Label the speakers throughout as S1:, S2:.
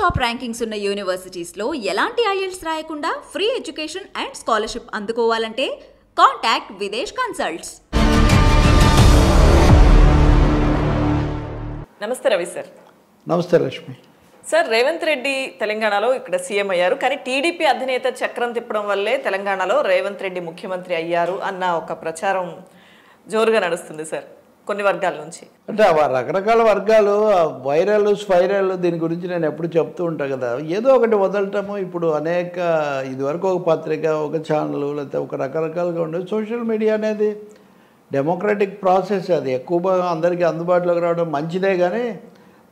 S1: Top rankings ఉన్న యూనివర్సిటీస్లో ఎలాంటి IELTS రాయకుండా ఫ్రీ ఎడ్యుకేషన్ అండ్ స్కాలర్షిప్ అందుకోవాలంటే కాంటాక్ట్ విదేశ్ కన్సల్ట్స్.
S2: నమస్తే రవి సార్.
S3: నమస్తే లక్ష్మి
S2: సార్, రేవంత్ రెడ్డి తెలంగాణలో ఇక్కడ సీఎం అయ్యారు, కానీ టీడీపీ అధినేత చక్రం తిప్పడం వల్లే తెలంగాణలో రేవంత్ రెడ్డి ముఖ్యమంత్రి అయ్యారు అన్న ఒక ప్రచారం జోరుగా నడుస్తుంది సార్ కొన్ని వర్గాల నుంచి.
S3: అంటే రకరకాల వర్గాలు వైరల్ స్పైరల్ దీని గురించి నేను ఎప్పుడు చెప్తూ ఉంటాను కదా. ఏదో ఒకటి వదలటము ఇప్పుడు అనేక ఇదివరకు ఒక పత్రిక ఒక ఛానల్ లేకపోతే ఒక రకరకాలుగా ఉండేది. సోషల్ మీడియా అనేది డెమోక్రటిక్ ప్రాసెస్, అది ఎక్కువ అందరికీ అందుబాటులోకి రావడం మంచిదే, కానీ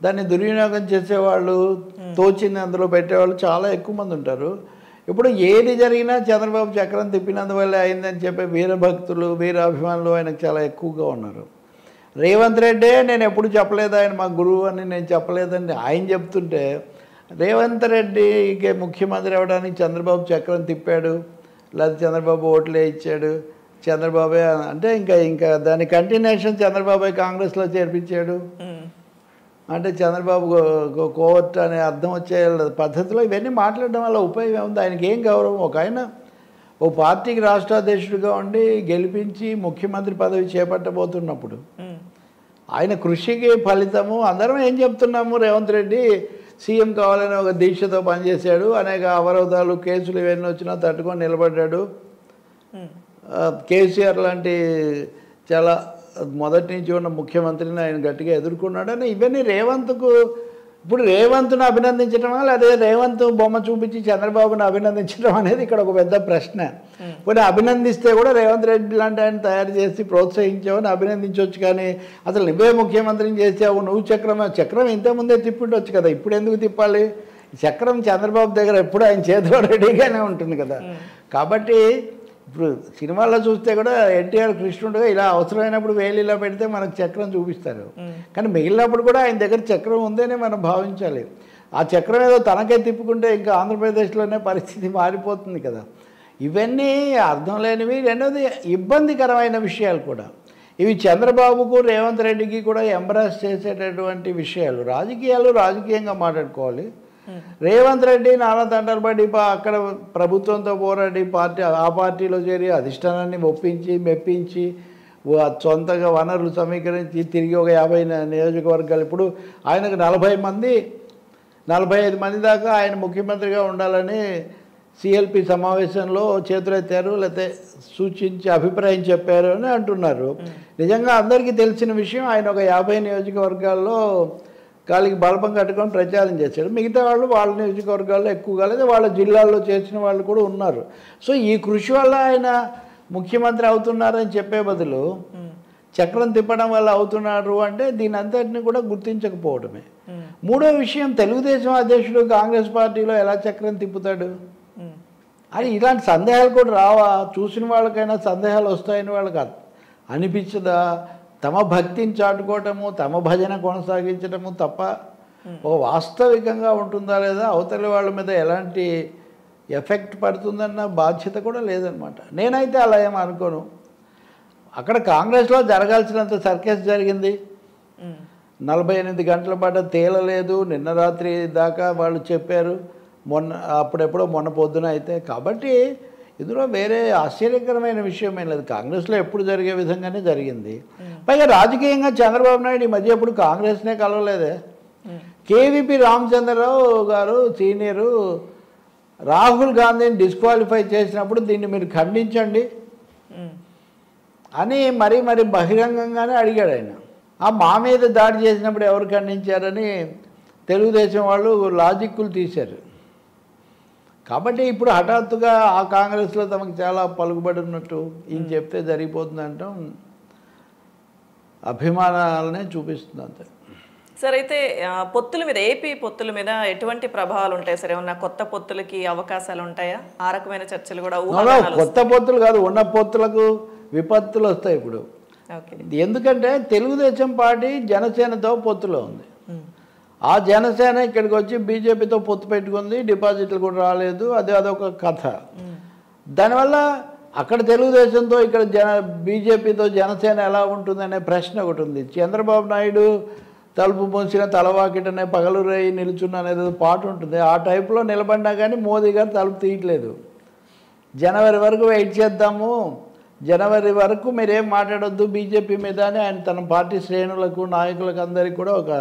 S3: దాన్ని దుర్వినియోగం చేసేవాళ్ళు తోచింది అందులో పెట్టేవాళ్ళు చాలా ఎక్కువ మంది ఉంటారు. ఇప్పుడు ఏది జరిగినా చంద్రబాబు చక్రం తిప్పినందువల్ల అయిందని చెప్పే వీరభక్తులు వీరాభిమానులు ఆయనకు చాలా ఎక్కువగా ఉన్నారు. రేవంత్ రెడ్డే నేను ఎప్పుడు చెప్పలేదు ఆయన మా గురువు అని నేను చెప్పలేదని ఆయన చెప్తుంటే, రేవంత్ రెడ్డికి ముఖ్యమంత్రి అవ్వడానికి చంద్రబాబు చక్రం తిప్పాడు, లేదా చంద్రబాబు ఓట్లే ఇచ్చాడు, చంద్రబాబే అంటే ఇంకా దాని కంటిన్యూషన్ చంద్రబాబే కాంగ్రెస్లో చేర్పించాడు అంటే చంద్రబాబు కోర్టు అనే అర్థం వచ్చే పద్ధతిలో ఇవన్నీ మాట్లాడడం వల్ల ఉపయోగం ఉంది. ఆయనకి ఏం గౌరవం? ఒక ఆయన ఓ పార్టీకి రాష్ట్ర అధ్యక్షుడిగా ఉండి గెలిపించి ముఖ్యమంత్రి పదవి చేపట్టబోతున్నప్పుడు ఆయన కృషికి ఫలితము అందరం ఏం చెప్తున్నాము, రేవంత్ రెడ్డి సీఎం కావాలని ఒక దీక్షతో పనిచేశాడు, అనేక అవరోధాలు కేసులు ఇవన్నీ వచ్చినా తట్టుకొని నిలబడ్డాడు, కేసీఆర్ లాంటి చాలా మొదటి నుంచి ఉన్న ముఖ్యమంత్రిని ఆయన గట్టిగా ఎదుర్కొన్నాడు అని ఇవన్నీ రేవంత్కు. ఇప్పుడు రేవంత్ను అభినందించడమా లేదా రేవంత్ బొమ్మ చూపించి చంద్రబాబును అభినందించడం అనేది ఇక్కడ ఒక పెద్ద ప్రశ్న. కొన్ని అభినందిస్తే కూడా రేవంత్ రెడ్డి లాంటి ఆయన తయారు చేసి ప్రోత్సహించావని అభినందించవచ్చు, కానీ అసలు నువ్వే ముఖ్యమంత్రిని చేసావు, నువ్వు చక్రం ఇంతకుముందే తిప్పిండొచ్చు కదా, ఇప్పుడు ఎందుకు తిప్పాలి? చక్రం చంద్రబాబు దగ్గర ఎప్పుడు ఆయన చేతిలో రెడీగానే ఉంటుంది కదా. కాబట్టి ఇప్పుడు సినిమాల్లో చూస్తే కూడా ఎన్టీఆర్ కృష్ణుడుగా ఇలా అవసరమైనప్పుడు వేలు ఇలా పెడితే మనకు చక్రం చూపిస్తారు, కానీ మిగిలినప్పుడు కూడా ఆయన దగ్గర చక్రం ఉందనే మనం భావించాలి. ఆ చక్రం ఏదో తనకే తిప్పుకుంటే ఇంకా ఆంధ్రప్రదేశ్లోనే పరిస్థితి మారిపోతుంది కదా. ఇవన్నీ అర్థం లేనివి. రెండవది ఇబ్బందికరమైన విషయాలు కూడా ఇవి చంద్రబాబుకు రేవంత్ రెడ్డికి కూడా ఎంబ్రాస్ చేసేటటువంటి విషయాలు. రాజకీయంగా మాట్లాడుకోవాలి. రేవంత్ రెడ్డి నానా తంటాలు పడి అక్కడ ప్రభుత్వంతో పోరాడి ఆ పార్టీలో చేరి అధిష్టానాన్ని ఒప్పించి మెప్పించి సొంతగా వనరులు సమీకరించి తిరిగి ఒక 50 నియోజకవర్గాలు, ఇప్పుడు ఆయనకు 45 మంది దాకా ఆయన ముఖ్యమంత్రిగా ఉండాలని సిఎల్పి సమావేశంలో చేతులెత్తారు, లేకపోతే సూచించి అభిప్రాయం చెప్పారు అని అంటున్నారు. నిజంగా అందరికీ తెలిసిన విషయం, ఆయన ఒక 50 నియోజకవర్గాల్లో కాలికి బలపం కట్టుకొని ప్రచారం చేశాడు. మిగతా వాళ్ళు వాళ్ళ నియోజకవర్గాల్లో ఎక్కువగా లేదా వాళ్ళ జిల్లాల్లో చేసిన వాళ్ళు కూడా ఉన్నారు. సో ఈ కృషి వల్ల ఆయన ముఖ్యమంత్రి అవుతున్నారని చెప్పే బదులు చక్రం తిప్పడం వల్ల అవుతున్నారు అంటే దీని అంతటిని కూడా గుర్తించకపోవడమే. మూడో విషయం, తెలుగుదేశం అధ్యక్షుడు కాంగ్రెస్ పార్టీలో ఎలా చక్రం తిప్పుతాడు అని ఇలాంటి సందేహాలు కూడా రావా? చూసిన వాళ్ళకైనా సందేహాలు వస్తాయని వాళ్ళకి అనిపించదా? తమ భక్తిని చాటుకోవటము, తమ భజన కొనసాగించడము తప్ప ఒక వాస్తవికంగా ఉంటుందా లేదా, అవతలి వాళ్ళ మీద ఎలాంటి ఎఫెక్ట్ పడుతుందన్న బాధ్యత కూడా లేదనమాట. నేనైతే అలా ఏమో అనుకోను. అక్కడ కాంగ్రెస్లో జరగాల్సినంత సర్కస్ జరిగింది, 48 గంటల పాటు తేలలేదు, నిన్న రాత్రి దాకా వాళ్ళు చెప్పారు, మొన్న పొద్దున అయితే. కాబట్టి ఇందులో వేరే ఆశ్చర్యకరమైన విషయం ఏం లేదు. కాంగ్రెస్లో ఎప్పుడు జరిగే విధంగానే జరిగింది. పైగా రాజకీయంగా చంద్రబాబు నాయుడు ఈ మధ్య ఎప్పుడు కాంగ్రెస్నే కలవలేదే. కేవీపీ రామచంద్రరావు గారు సీనియరు రాహుల్ గాంధీని డిస్క్వాలిఫై చేసినప్పుడు దీన్ని మీరు ఖండించండి అని మరి బహిరంగంగానే అడిగాడు ఆయన. మా మీద దాడి చేసినప్పుడు ఎవరు ఖండించారని తెలుగుదేశం వాళ్ళు లాజిక్కులు తీశారు. కాబట్టి ఇప్పుడు హఠాత్తుగా ఆ కాంగ్రెస్లో తమకు చాలా పలుకుబడి ఉన్నట్టు ఈయన చెప్తే జరిగిపోతుందంటాం అభిమానాలనే చూపిస్తుంది అంతే.
S2: సార్, అయితే పొత్తుల మీద, ఏపీ పొత్తుల మీద ఎటువంటి ప్రభావాలు ఉంటాయి సార్? ఏమన్నా కొత్త పొత్తులకి అవకాశాలు ఉంటాయా? ఆ రకమైన చర్చలు కూడా?
S3: కొత్త పొత్తులు కాదు, ఉన్న పొత్తులకు విపత్తులు వస్తాయి ఇప్పుడు. ఎందుకంటే తెలుగుదేశం పార్టీ జనసేనతో పొత్తులో ఉంది. ఆ జనసేన ఇక్కడికి వచ్చి బీజేపీతో పొత్తు పెట్టుకుంది, డిపాజిట్లు కూడా రాలేదు, అదొక కథ. దానివల్ల అక్కడ తెలుగుదేశంతో ఇక్కడ బీజేపీతో జనసేన ఎలా ఉంటుందనే ప్రశ్న ఒకటి ఉంది. చంద్రబాబు నాయుడు తలుపు మూసిన తలవాకిటనే పగలు రేయి నిలుచున్న అనేది పాట ఉంటుంది. ఆ టైప్లో నిలబడినా కానీ మోదీ గారు తలుపు తీయట్లేదు. జనవరి వరకు వెయిట్ చేద్దాము, జనవరి వరకు మీరేం మాట్లాడొద్దు బీజేపీ మీద అని ఆయన తన పార్టీ శ్రేణులకు నాయకులకు అందరికీ కూడా ఒక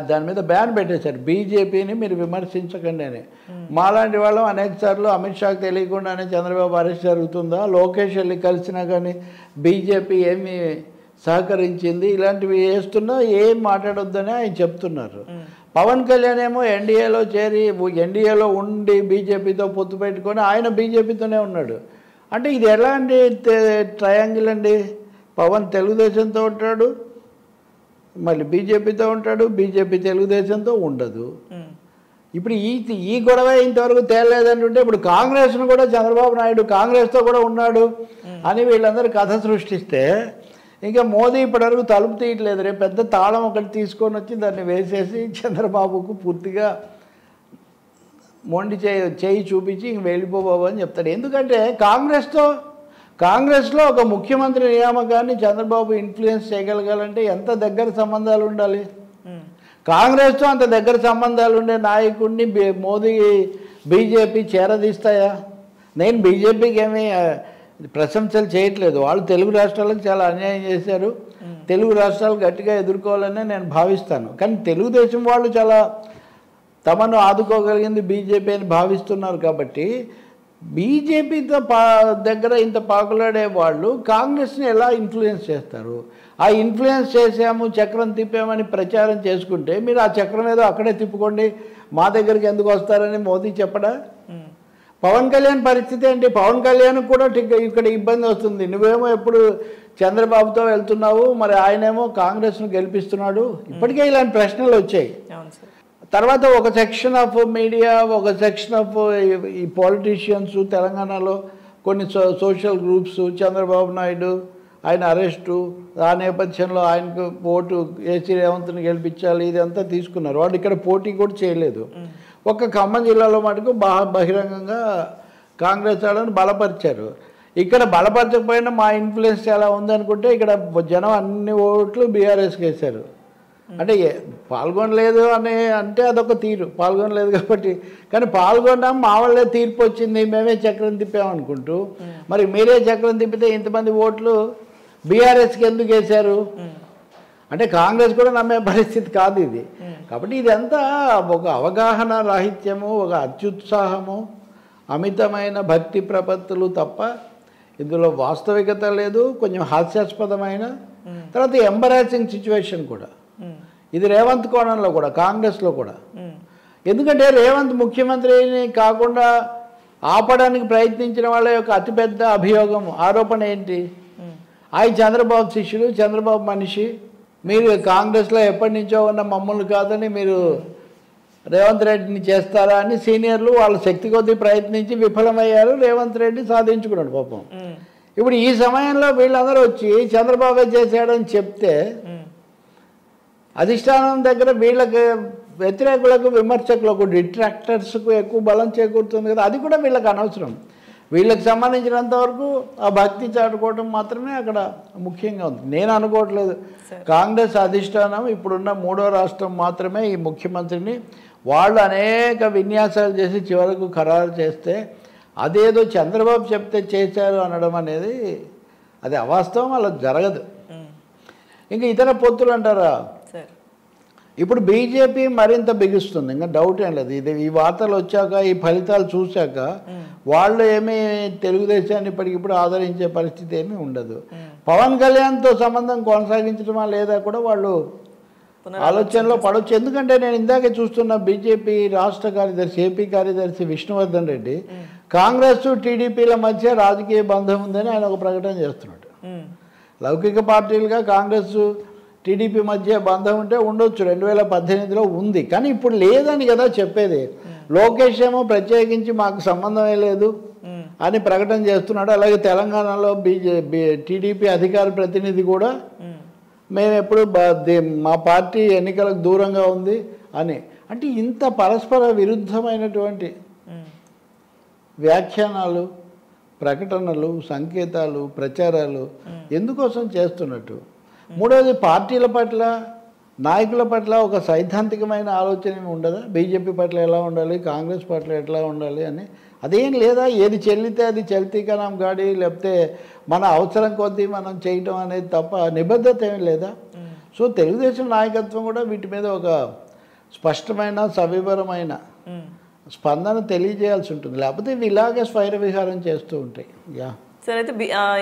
S3: దాని మీద బ్యాన్ పెట్టేశారు. బీజేపీని మీరు విమర్శించకండి అని. మాలాంటి వాళ్ళం అనేక సార్లు అమిత్ షాకి తెలియకుండానే చంద్రబాబు అరెస్ట్ జరుగుతుందా, లోకేష్ వెళ్ళి కలిసినా కానీ బీజేపీ ఏమి సహకరించింది, ఇలాంటివి చేస్తున్నా ఏం మాట్లాడొద్దని ఆయన చెప్తున్నారు. పవన్ కళ్యాణ్ ఏమో ఎన్డీఏలో చేరి ఎన్డీఏలో ఉండి బీజేపీతో పొత్తు పెట్టుకొని ఆయన బీజేపీతోనే ఉన్నాడు. అంటే ఇది ఎలాంటి ట్రయాంగిల్ అండి? పవన్ తెలుగుదేశంతో ఉంటాడు, మళ్ళీ బీజేపీతో ఉంటాడు, బీజేపీ తెలుగుదేశంతో ఉండదు. ఇప్పుడు ఈ గొడవ ఇంతవరకు తేలలేదంటుంటే ఇప్పుడు కాంగ్రెస్ను కూడా చంద్రబాబు నాయుడు కాంగ్రెస్తో కూడా ఉన్నాడు అని వీళ్ళందరూ కథ సృష్టిస్తే ఇంకా మోదీ ఇప్పటివరకు తలుపు తీయట్లేదు. రేపు పెద్ద తాళం ఒకటి తీసుకొని వచ్చి దాన్ని వేసేసి చంద్రబాబుకు పూర్తిగా మొండి చేయి చూపించి ఇంక వెళ్ళిపోబాబు అని చెప్తాడు. ఎందుకంటే కాంగ్రెస్లో ఒక ముఖ్యమంత్రి నియామకాన్ని చంద్రబాబు ఇన్ఫ్లుయెన్స్ చేయగలగాలంటే ఎంత దగ్గర సంబంధాలు ఉండాలి? కాంగ్రెస్తో అంత దగ్గర సంబంధాలు ఉండే నాయకుడిని మోదీ బీజేపీ చేరదీస్తాయా? నేను బీజేపీకి ఏమీ ప్రశంసలు చేయట్లేదు. వాళ్ళు తెలుగు రాష్ట్రాలకు చాలా అన్యాయం చేశారు, తెలుగు రాష్ట్రాలు గట్టిగా ఎదుర్కోవాలని నేను భావిస్తాను. కానీ తెలుగుదేశం వాళ్ళు చాలా తమను ఆదుకోగలిగింది బీజేపీ అని భావిస్తున్నారు. కాబట్టి బీజేపీతో దగ్గర ఇంత పాకులాడే వాళ్ళు కాంగ్రెస్ని ఎలా ఇన్ఫ్లుయెన్స్ చేస్తారు? ఆ ఇన్ఫ్లుయెన్స్ చేసాము, చక్రం తిప్పామని ప్రచారం చేసుకుంటే మీరు ఆ చక్రం ఏదో అక్కడే తిప్పుకోండి, మా దగ్గరికి ఎందుకు వస్తారని మోదీ చెప్పడా? పవన్ కళ్యాణ్ పరిస్థితి ఏంటి? పవన్ కళ్యాణ్ కూడా ఇక్కడ ఇబ్బంది వస్తుంది. నువ్వేమో ఎప్పుడు చంద్రబాబుతో వెళ్తున్నావు, మరి ఆయనేమో కాంగ్రెస్ను గెలిపిస్తున్నాడు. ఇప్పటికే ఇలాంటి ప్రశ్నలు వచ్చాయి. తర్వాత ఒక సెక్షన్ ఆఫ్ మీడియా, ఒక సెక్షన్ ఆఫ్ ఈ పాలిటీషియన్స్ తెలంగాణలో కొన్ని సోషల్ గ్రూప్స్ చంద్రబాబు నాయుడు ఆయన అరెస్టు, ఆ నేపథ్యంలో ఆయనకు ఓటు ఏసీ రేవంత్ని గెలిపించాలి ఇదంతా తీసుకున్నారు. వాళ్ళు ఇక్కడ పోటీ కూడా చేయలేదు. ఒక్క ఖమ్మం జిల్లాలో మటుకు బహిరంగంగా కాంగ్రెస్ వాళ్ళని బలపరిచారు. ఇక్కడ బలపరచకపోయినా మా ఇన్ఫ్లుయెన్స్ ఎలా ఉందనుకుంటే ఇక్కడ జనం అన్ని ఓట్లు బీఆర్ఎస్కి వేశారు. అంటే పాల్గొనలేదు అని అంటే అదొక తీరు, పాల్గొనలేదు కాబట్టి. కానీ పాల్గొన్నాం, మా వాళ్ళే తీర్పు వచ్చింది, మేమే చక్రం తిప్పామనుకుంటూ మరి మీరే చక్రం తిప్పితే ఇంతమంది ఓట్లు బీఆర్ఎస్కి ఎందుకు వేశారు అంటే కాంగ్రెస్ కూడా నమ్మే పరిస్థితి కాదు ఇది. కాబట్టి ఇదంతా ఒక అవగాహన రాహిత్యము, ఒక అత్యుత్సాహము, అమితమైన భక్తి ప్రపత్తులు తప్ప ఇందులో వాస్తవికత లేదు. కొంచెం హాస్యాస్పదమైన తర్వాత ఎంబరాసింగ్ సిచ్యువేషన్ కూడా ఇది రేవంత్ కోణంలో కూడా, కాంగ్రెస్లో కూడా. ఎందుకంటే రేవంత్ ముఖ్యమంత్రిని కాకుండా ఆపడానికి ప్రయత్నించిన వాళ్ళ యొక్క అతిపెద్ద ఆరోపణ ఏంటి? ఆయన చంద్రబాబు శిష్యుడు, చంద్రబాబు మనిషి, మీరు కాంగ్రెస్లో ఎప్పటి నుంచో ఉన్న మమ్మల్ని కాదని మీరు రేవంత్ రెడ్డిని చేస్తారా అని సీనియర్లు వాళ్ళ శక్తి కొద్దీ ప్రయత్నించి విఫలమయ్యారు. రేవంత్ రెడ్డి సాధించుకున్నాడు పాపం. ఇప్పుడు ఈ సమయంలో వీళ్ళందరూ వచ్చి చంద్రబాబు చేశాడని చెప్తే అధిష్టానం దగ్గర వీళ్ళకి వ్యతిరేకులకు, విమర్శకులకు, డిట్రాక్టర్స్కు ఎక్కువ బలం చేకూరుతుంది కదా. అది కూడా వీళ్ళకి అనవసరం. వీళ్ళకి సంబంధించినంత వరకు ఆ భక్తి చాటుకోవడం మాత్రమే అక్కడ ముఖ్యంగా ఉంది. నేను అనుకోవట్లేదు కాంగ్రెస్ అధిష్టానం ఇప్పుడున్న 3వ రాష్ట్రం మాత్రమే ఈ ముఖ్యమంత్రిని వాళ్ళు అనేక విన్యాసాలు చేసి చివరకు ఖరారు చేస్తే అదేదో చంద్రబాబు చెప్తే చేశారు అనడం అనేది అది అవాస్తవం, అలా జరగదు. ఇంకా ఇతర పొత్తులు అంటారా? ఇప్పుడు బీజేపీ మరింత బిగుస్తుంది, ఇంకా డౌట్ ఏం లేదు. ఇది ఈ వార్తలు వచ్చాక, ఈ ఫలితాలు చూశాక వాళ్ళు ఏమీ తెలుగుదేశాన్ని ఇప్పటికిప్పుడు ఆదరించే పరిస్థితి ఏమీ ఉండదు. పవన్ కళ్యాణ్తో సంబంధం కొనసాగించడమా లేదా కూడా వాళ్ళు ఆలోచనలో పడవచ్చు. ఎందుకంటే నేను ఇందాకే చూస్తున్న బీజేపీ రాష్ట్ర కార్యదర్శి, ఏపీ కార్యదర్శి విష్ణువర్ధన్ రెడ్డి కాంగ్రెస్ టీడీపీల మధ్య రాజకీయ బంధం ఉందని ఆయన ఒక ప్రకటన చేస్తున్నాడు. లౌకిక పార్టీలుగా కాంగ్రెస్ టీడీపీ మధ్య బంధం ఉంటే ఉండొచ్చు, 2018లో ఉంది, కానీ ఇప్పుడు లేదని కదా చెప్పేది. లోకేష్ ఏమో ప్రత్యేకించి మాకు సంబంధమే లేదు అని ప్రకటన చేస్తున్నాడు. అలాగే తెలంగాణలో టీడీపీ అధికార ప్రతినిధి కూడా మేము ఎప్పుడు మా పార్టీ ఎన్నికలకు దూరంగా ఉంది అని. అంటే ఇంత పరస్పర విరుద్ధమైనటువంటి వ్యాఖ్యానాలు, ప్రకటనలు, సంకేతాలు, ప్రచారాలు ఎందుకోసం చేస్తున్నట్టు? మూడవది పార్టీల పట్ల నాయకుల పట్ల ఒక సైద్ధాంతికమైన ఆలోచన ఉండదా? బీజేపీ పట్ల ఎలా ఉండాలి, కాంగ్రెస్ పట్ల ఎట్లా ఉండాలి అని అదేం లేదా? ఏది చెల్లితే అది చల్తీగా నాం గాడి, లేకపోతే మన అవసరం కొద్దీ మనం చేయటం అనేది తప్ప నిబద్ధత ఏం లేదా? సో తెలుగుదేశం నాయకత్వం కూడా వీటి మీద ఒక స్పష్టమైన సవివరమైన స్పందన తెలియజేయాల్సి ఉంటుంది, లేకపోతే ఇవి ఇలాగే స్వైర విహారం చేస్తూ ఉంటాయి. యా
S2: సార్, అయితే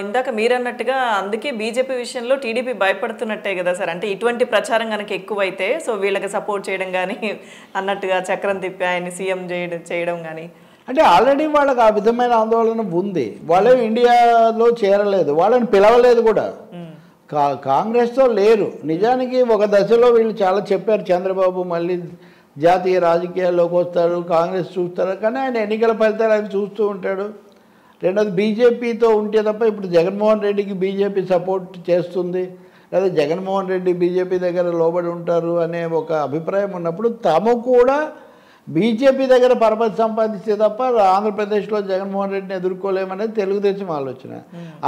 S2: ఇందాక మీరన్నట్టుగా అందుకే బీజేపీ విషయంలో టీడీపీ భయపడుతున్నట్టే కదా సార్. అంటే ఇటువంటి ప్రచారం కనుక ఎక్కువైతే సో వీళ్ళకి సపోర్ట్ చేయడం కానీ అన్నట్టుగా చక్రం తిప్పి ఆయన్ని సీఎం చేయడం కానీ,
S3: అంటే ఆల్రెడీ వాళ్ళకి ఆ విధమైన ఆందోళన ఉంది. వాళ్ళు ఇండియాలో చేరలేదు, వాళ్ళని పిలవలేదు కూడా, కాంగ్రెస్తో లేరు. నిజానికి ఒక దశలో వీళ్ళు చాలా చెప్పారు, చంద్రబాబు మళ్ళీ జాతీయ రాజకీయాల్లోకి వస్తారు, కాంగ్రెస్ చూస్తారు, కానీ ఆయన ఎన్నికల ఫలితాలు ఆయన చూస్తూ ఉంటాడు. రెండోది బీజేపీతో ఉంటే తప్ప ఇప్పుడు జగన్మోహన్ రెడ్డికి బీజేపీ సపోర్ట్ చేస్తుంది, లేదా జగన్మోహన్ రెడ్డి బీజేపీ దగ్గర లోబడి ఉంటారు అనే ఒక అభిప్రాయం ఉన్నప్పుడు తాము కూడా బీజేపీ దగ్గర పరపతి సంపాదిస్తే తప్ప ఆంధ్రప్రదేశ్లో జగన్మోహన్ రెడ్డిని ఎదుర్కోలేమనేది తెలుగుదేశం ఆలోచన.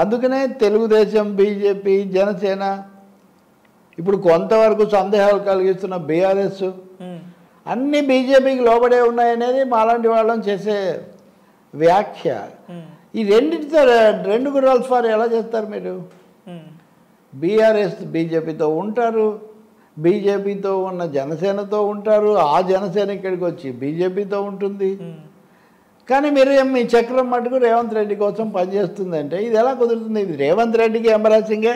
S3: అందుకనే తెలుగుదేశం, బీజేపీ, జనసేన, ఇప్పుడు కొంతవరకు సందేహాలు కలిగిస్తున్న బీఆర్ఎస్ అన్నీ బీజేపీకి లోబడే ఉన్నాయనేది మాలాంటి వాళ్ళని చేసే వ్యాఖ్య. ఈ రెండింటితో రెండు గుర్రాలు స్వారీ ఎలా చేస్తారు మీరు? బీఆర్ఎస్ బీజేపీతో ఉంటారు, బీజేపీతో ఉన్న జనసేనతో ఉంటారు, ఆ జనసేన ఇక్కడికి వచ్చి బీజేపీతో ఉంటుంది. కానీ మీరు మీ చక్రం మటుకు రేవంత్ రెడ్డి కోసం పనిచేస్తుందంటే ఇది ఎలా కుదురుతుంది? ఇది రేవంత్ రెడ్డికి ఎంబరాసింగే.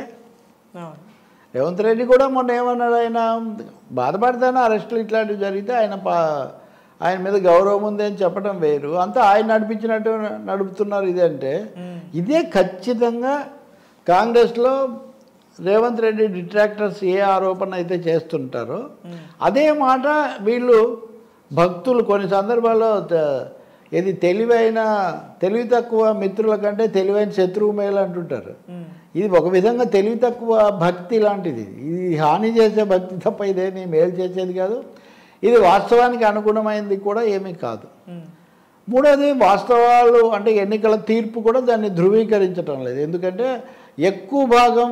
S3: రేవంత్ రెడ్డి కూడా మొన్న ఏమన్నాడు, ఆయన బాధపడతాను అరెస్టులు ఇట్లాంటివి జరిగితే ఆయన మీద గౌరవం ఉంది అని చెప్పడం వేరు, అంతా ఆయన నడిపించినట్టు నడుపుతున్నారు. ఇదంటే ఇదే ఖచ్చితంగా కాంగ్రెస్లో రేవంత్ రెడ్డి డిట్రాక్టర్స్ ఏ ఆరోపణ అయితే చేస్తుంటారో అదే మాట వీళ్ళు భక్తులు కొన్ని సందర్భాల్లో ఇది తెలివి తక్కువ మిత్రుల కంటే తెలివైన శత్రువు మేలు అంటుంటారు. ఇది ఒక విధంగా తెలివి తక్కువ భక్తి లాంటిది. ఇది హాని చేసే భక్తి తప్ప ఇదేమి మేలు చేసేది కాదు. ఇది వాస్తవానికి అనుగుణమైనది కూడా ఏమీ కాదు. మూడోది వాస్తవాలు అంటే ఎన్నికల తీర్పు కూడా దాన్ని ధృవీకరించడం లేదు. ఎందుకంటే ఎక్కువ భాగం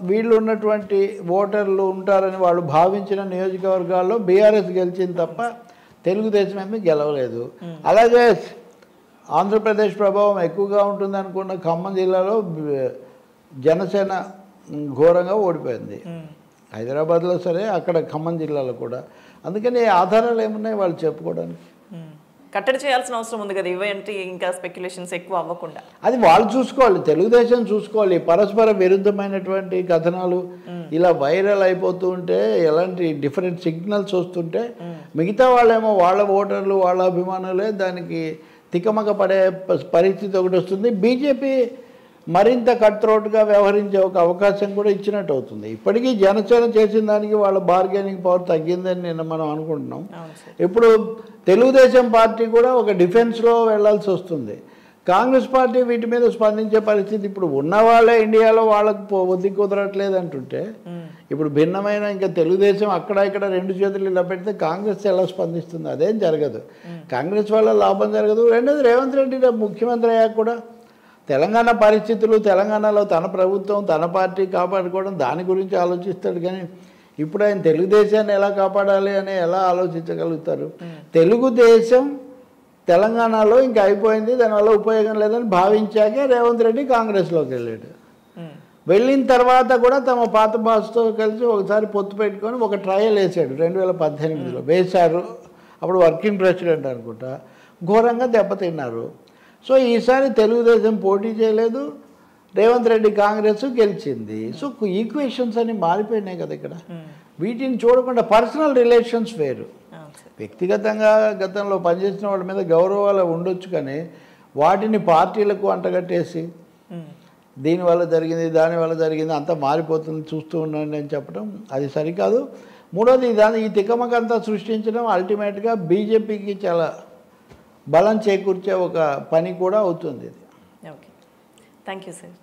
S3: వీళ్ళు ఉన్నటువంటి ఓటర్లు ఉంటారని వాళ్ళు భావించిన నియోజకవర్గాల్లో బీఆర్ఎస్ గెలిచింది తప్ప తెలుగుదేశం ఏమీ గెలవలేదు. అలాగే ఆంధ్రప్రదేశ్ ప్రభావం ఎక్కువగా ఉంటుంది అనుకున్న ఖమ్మం జిల్లాలో జనసేన ఘోరంగా ఓడిపోయింది. హైదరాబాద్లో సరే, అక్కడ ఖమ్మం జిల్లాలో కూడా. అందుకని ఆధారాలు ఏమున్నాయి వాళ్ళు చెప్పుకోవడానికి?
S2: కట్టడి చేయాల్సిన అవసరం ఉంది కదా, ఇవేంటి ఇంకా స్పెక్యులేషన్స్ ఎక్కువ అవ్వకుండా.
S3: అది వాళ్ళు చూసుకోవాలి, తెలుగుదేశం చూసుకోవాలి. పరస్పర విరుద్ధమైనటువంటి కథనాలు ఇలా వైరల్ అయిపోతూ ఉంటే, ఎలాంటి డిఫరెంట్ సిగ్నల్స్ వస్తుంటే మిగతా వాళ్ళేమో వాళ్ళ ఓటర్లు వాళ్ళ అభిమానులే దానికి తికమక పడే పరిస్థితి ఒకటి వస్తుంది. బీజేపీ మరింత కట్ త్రోట్గా వ్యవహరించే ఒక అవకాశం కూడా ఇచ్చినట్టు అవుతుంది. ఇప్పటికీ జనసేన చేసిన దానికి వాళ్ళ బార్గెనింగ్ పవర్ తగ్గిందని నిన్న మనం అనుకుంటున్నాం. ఇప్పుడు తెలుగుదేశం పార్టీ కూడా ఒక డిఫెన్స్లో వెళ్లాల్సి వస్తుంది. కాంగ్రెస్ పార్టీ వీటి మీద స్పందించే పరిస్థితి ఇప్పుడు ఉన్నవాళ్ళే ఇండియాలో వాళ్ళకు ఒద్ది కుదరట్లేదు అంటుంటే, ఇప్పుడు భిన్నమైన ఇంకా తెలుగుదేశం అక్కడ ఇక్కడ రెండు చేతులు ఇలా పెడితే కాంగ్రెస్ ఎలా స్పందిస్తుంది? అదేం జరగదు. కాంగ్రెస్ వల్ల లాభం జరగదు. రెండోది రేవంత్ రెడ్డి ముఖ్యమంత్రి అయ్యాక కూడా తెలంగాణ పరిస్థితులు, తెలంగాణలో తన ప్రభుత్వం తన పార్టీ కాపాడుకోవడం దాని గురించి ఆలోచిస్తాడు. కానీ ఇప్పుడు ఆయన తెలుగుదేశాన్ని ఎలా కాపాడాలి అని ఎలా ఆలోచించగలుగుతారు? తెలుగుదేశం తెలంగాణలో ఇంకా అయిపోయింది, దానివల్ల ఉపయోగం లేదని భావించాకే రేవంత్ రెడ్డి కాంగ్రెస్లోకి వెళ్ళాడు. వెళ్ళిన తర్వాత కూడా తమ పాత బాస్తో కలిసి ఒకసారి పొత్తు పెట్టుకొని ఒక ట్రయల్ వేసాడు 2018లో వేశారు. అప్పుడు వర్కింగ్ ప్రెసిడెంట్ అనుకుంటా. ఘోరంగా దెబ్బతిన్నారు. సో ఈసారి తెలుగుదేశం పోటీ చేయలేదు, రేవంత్ రెడ్డి కాంగ్రెస్ గెలిచింది. సో ఈక్వేషన్స్ అన్ని మారిపోయినాయి కదా ఇక్కడ. వీటిని చూడకుండా పర్సనల్ రిలేషన్స్ వేరు. వ్యక్తిగతంగా గతంలో పనిచేసిన వాళ్ళ మీద గౌరవాలు ఉండొచ్చు, కానీ వాటిని పార్టీలకు అంటగట్టేసి దీనివల్ల జరిగింది దానివల్ల జరిగింది అంతా మారిపోతుంది చూస్తూ ఉండండి అని చెప్పడం అది సరికాదు. మూడోది ఈ తికమకంతా సృష్టించడం అల్టిమేట్గా బీజేపీకి చాలా బలం చేకూర్చే ఒక పని కూడా అవుతుంది ఇది.
S2: Okay, thank you sir.